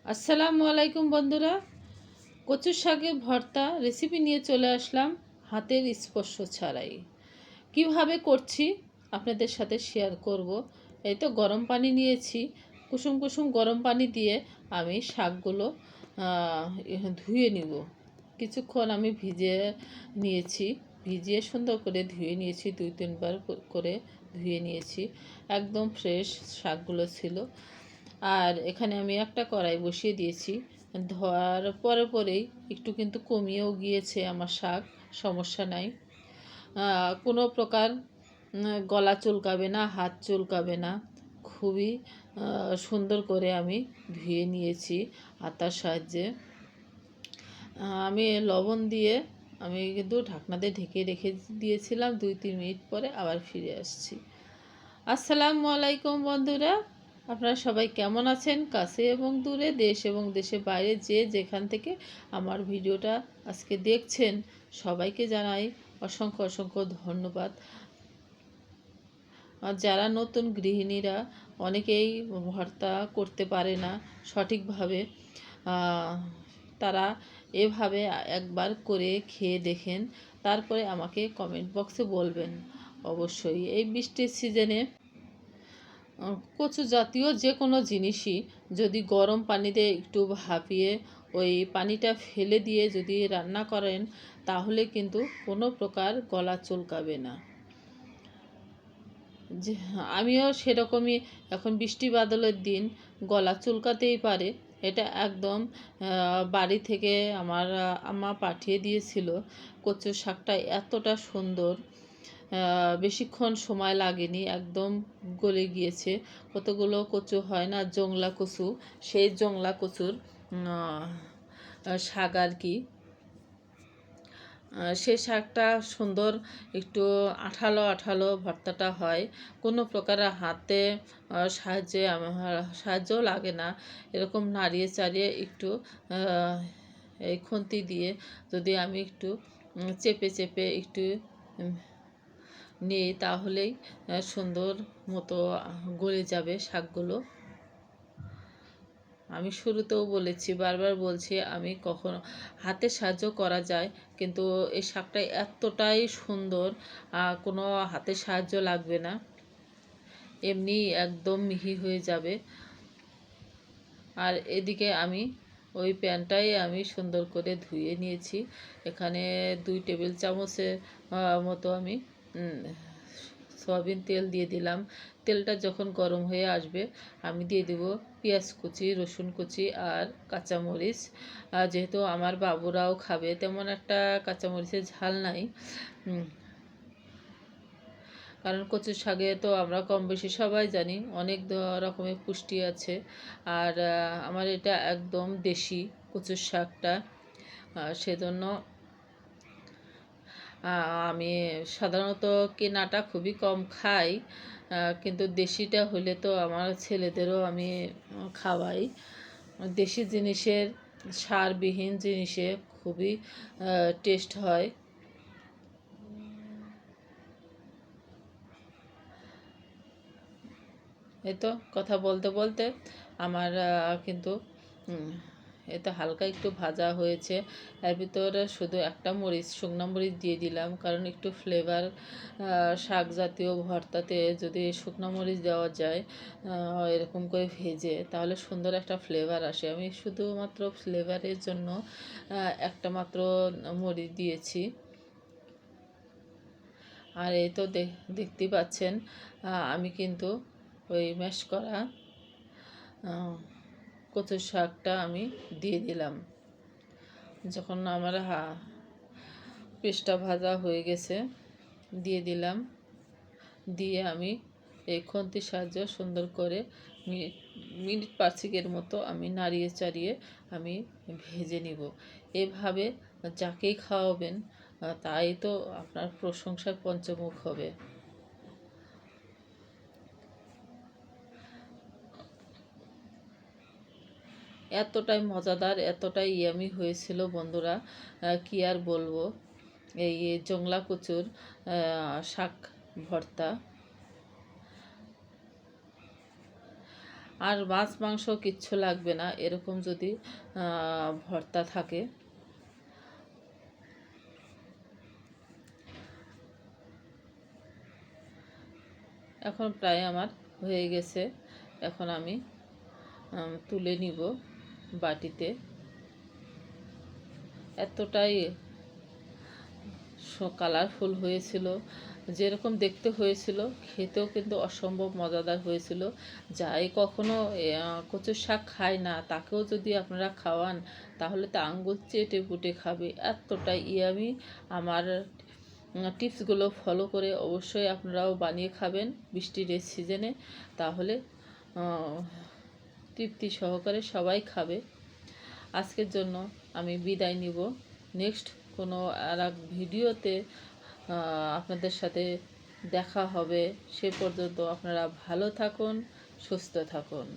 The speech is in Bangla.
আসসালামু আলাইকুম বন্ধুরা, কচুর শাকের ভর্তা রেসিপি নিয়ে চলে আসলাম হাতের স্পর্শ ছাড়াই। কিভাবে করছি আপনাদের সাথে শেয়ার করব। এই তো গরম পানি নিয়েছি, কুসুম কুসুম গরম পানি দিয়ে আমি শাকগুলো ধুয়ে নিব। কিছুক্ষণ আমি ভিজিয়ে নিয়েছি, ভিজিয়ে সুন্দর করে ধুয়ে নিয়েছি, 2-3 বার করে ধুয়ে নিয়েছি। একদম ফ্রেশ শাকগুলো ছিল। আর এখানে আমি একটা কড়াই বসিয়ে দিয়েছি। ধোয়ার পরেই একটু কিন্তু কমিয়েও গিয়েছে আমার শাক, সমস্যা নাই। কোনো প্রকার গলা চুলকাবে না, হাত চুলকাবে না। খুবই সুন্দর করে আমি ধুয়ে নিয়েছি হাতার সাহায্যে। আমি লবণ দিয়ে আমি কিন্তু ঢাকনা দিয়ে ঢেকে রেখে দিয়েছিলাম। 2-3 মিনিট পরে আবার ফিরে আসছি। আসসালামু আলাইকুম বন্ধুরা, আপনারা সবাই কেমন আছেন? কাছে এবং দূরে, দেশ এবং দেশের বাইরে যে যেখান থেকে আমার ভিডিওটা আজকে দেখছেন, সবাইকে জানাই অসংখ্য অসংখ্য ধন্যবাদ। আর যারা নতুন গৃহিণীরা অনেকেই ভর্তা করতে পারে না সঠিকভাবে, তারা এভাবে একবার করে খেয়ে দেখেন, তারপরে আমাকে কমেন্ট বক্সে বলবেন। অবশ্যই এই বৃষ্টির সিজনে কচু জাতীয় যে কোনো জিনিসই যদি গরম পানিতে একটু ভাপিয়ে ওই পানিটা ফেলে দিয়ে যদি রান্না করেন, তাহলে কিন্তু কোনো প্রকার গলা চুলকাবে না। যে আমিও সেরকমই, এখন বৃষ্টি বাদলের দিন গলা চুলকাতেই পারে। এটা একদম বাড়ি থেকে আমার আম্মা পাঠিয়ে দিয়েছিল। কচু শাকটা এতটা সুন্দর, বেশিক্ষণ সময় লাগেনি, একদম গলে গিয়েছে। কতগুলো কচু হয় না, জংলা কচু, সেই জংলা কচুর শাক আর কি। সে শাকটা সুন্দর, একটু আঠালো আঠালো ভর্তাটা হয়। কোনো প্রকার হাতে সাহায্যও লাগে না। এরকম নাড়িয়ে চাড়িয়ে একটু এই খুন্তি দিয়ে যদি আমি একটু চেপে চেপে একটু নিই, তাহলেই সুন্দর মতো গলে যাবে শাকগুলো। আমি শুরুতেও বলেছি, বারবার বলছি, আমি কখনো হাতে সাহায্য করা যায়, কিন্তু এই শাকটা এতটাই সুন্দর, কোনো হাতে সাহায্য লাগবে না, এমনি একদম মিহি হয়ে যাবে। আর এদিকে আমি ওই প্যানটাই আমি সুন্দর করে ধুয়ে নিয়েছি। এখানে 2 টেবিল চামচের মতো আমি সয়াবিন তেল দিয়ে দিলাম। তেলটা যখন গরম হয়ে আসবে, আমি দিয়ে দেব পেঁয়াজ কুচি, রসুন কুচি আর কাঁচামরিচ। যেহেতু আমার বাবুরাও খাবে, তেমন একটা কাঁচামরিচের ঝাল নাই, কারণ কচু শাকে তো আমরা কম বেশি সবাই জানি অনেক রকমের পুষ্টি আছে। আর আমার এটা একদম দেশি কচুর শাকটা, সেজন্য আমি সাধারণত কেনাটা খুবই কম খাই, কিন্তু দেশিটা হলে তো আমার ছেলেদেরও আমি খাওয়াই। দেশি জিনিসের, সারবিহীন জিনিসে খুবই টেস্ট হয়। এই তো কথা বলতে বলতে আমার কিন্তু এতে হালকা একটু ভাজা হয়েছে। এর ভিতরে শুধু একটা মরিচ, শুকনো মরিচ দিয়ে দিলাম, কারণ একটু ফ্লেভার, শাক জাতীয় ভর্তাতে যদি শুকনো মরিচ দেওয়া যায় এরকম করে ভেজে, তাহলে সুন্দর একটা ফ্লেভার আসে। আমি শুধুমাত্র ফ্লেভারের জন্য একটা মাত্র মরিচ দিয়েছি। আর এই তো দেখতেই পাচ্ছেন, আমি কিন্তু ওই ম্যাশ করা কচুর শাকটা আমি দিয়ে দিলাম। যখন আমার পেস্টটা ভাজা হয়ে গেছে, দিয়ে দিলাম। দিয়ে আমি এই খুন্তির সাহায্যে সুন্দর করে মিনিট 5-6 মতো আমি নাড়িয়ে চাড়িয়ে আমি ভেজে নিব। এভাবে যাকেই খাওয়াবেন তাই তো আপনার প্রশংসায় পঞ্চমুখ হবে। এতটাই মজাদার, এতটাই ইয়ামি হয়েছিল বন্ধুরা, কি আর বলবো। এই জংলা কচুর শাক ভর্তা। আর মাছ মাংস কিচ্ছু লাগবে না এরকম যদি ভর্তা থাকে। এখন প্রায় আমার হয়ে গেছে। এখন আমি তুলে নিব বাটিতে। এতটাই কালারফুল হয়েছিল, যেরকম দেখতে হয়েছিল খেতেও কিন্তু অসম্ভব মজাদার হয়েছিল। যাই কখনো কচুর শাক খায় না তাকেও যদি আপনারা খাওয়ান তাহলে তো আঙ্গুল চেটে পুটে খাবে, এতটাই ইয়ামি। আমার টিপসগুলো ফলো করে অবশ্যই আপনারাও বানিয়ে খাবেন বৃষ্টির এই সিজনে, তাহলে তৃপ্তি সহকারে সবাই খাবে। আজকের জন্য আমি বিদায় নিব। নেক্সট কোনো আর এক ভিডিওতে আপনাদের সাথে দেখা হবে। সে পর্যন্ত আপনারা ভালো থাকুন, সুস্থ থাকুন।